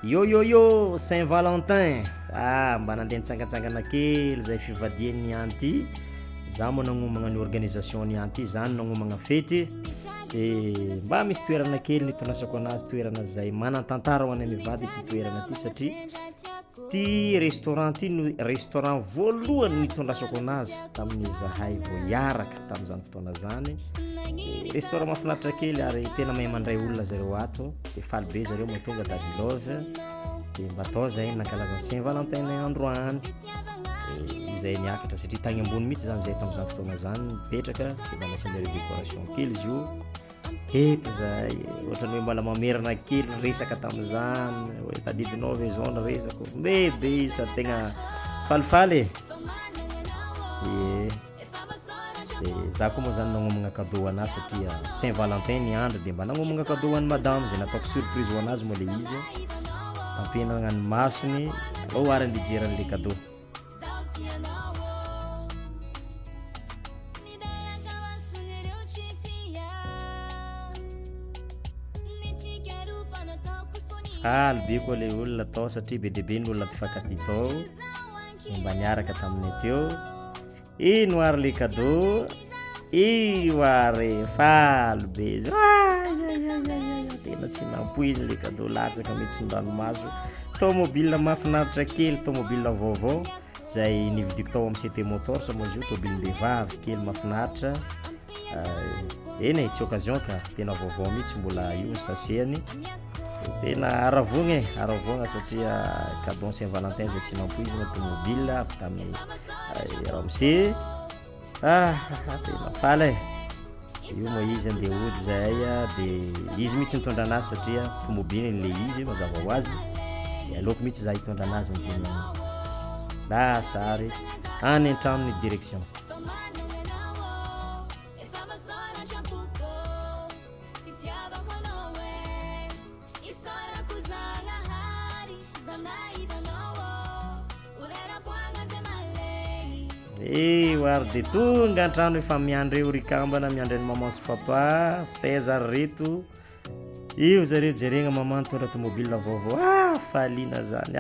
Yo Saint-Valentin. Mba nandeha nitsangatsangana kely zay fivadiany niany ty. Za moa nagnomagna ny organisation niany ty, zany nagnomagna fety. Mba misy toerana kely nitondrasako anazy, toerana zay manan-tantara ho anay mivady ty toerana ty satria ty restaurant ty no restaurant voalohany nitondrasako anazy tamin'ny zahay vao hiaraka tamin'izany fotoana zany. Restaurant mahafinaritra kely ary tena mahay mandray olona zareo ato, de faly be zareo mahatonga Daddy Love. De mba atao zay nankalaza Saint-Valentin androany. Zay niakatra satria tagny ambony mihitsy zany zay tamin'izany fotoana zany nipetraka, de mba nasiana décoration kely izy io. Eto zay ohatrany hoe mbala mamerana kely resaka tamin'izany hoe tadidinao ve zao ny resako bebe isa tegna falifaly de za koa moa zany nagnomagna cadeau anazy satria Saint-Valentin ny andro de mba nagnomagna cadeau an'ny madame zay nataoko surprise ho anazy moa le izy ampianagna ny masony alô ary andijeran'le cadeau. Be koa le olona tao satria be debe ny olona mpifankaty tao mba niaraka taminay teo. Ino ary le cadeau? Io ary faly be tena tsy nampoiziny le cadeau latsaka mihitsy ny ranomaso. Tomobile mahafinaritra kely, tomobile vaovao zay nividiko tao amin'ny CT Motors moa izy io, tomobilem-behivavy kely mahafinaritra. Eny tsy occasion ka tena vaovao mihitsy, mbola io ny sasehany. Tena aravogna satria cadeau Saint-Valentin zay tsy nampoizina tomobile avy tamin'ny Ramsey. Tena faly io moa izy andeha hody zay de izy mihitsy nitondra anazy satria tomobile le izy mazava ho azy. Aleoko mihitsy za hitondra anazy la sary any an-trano ny direction. Ary de tonga an-trano efa miandry eo rikambana, miandry ny maman sy papa fitaiza reto. Io zareo jerena maman nitondra tomobile vaovao. Faliana zany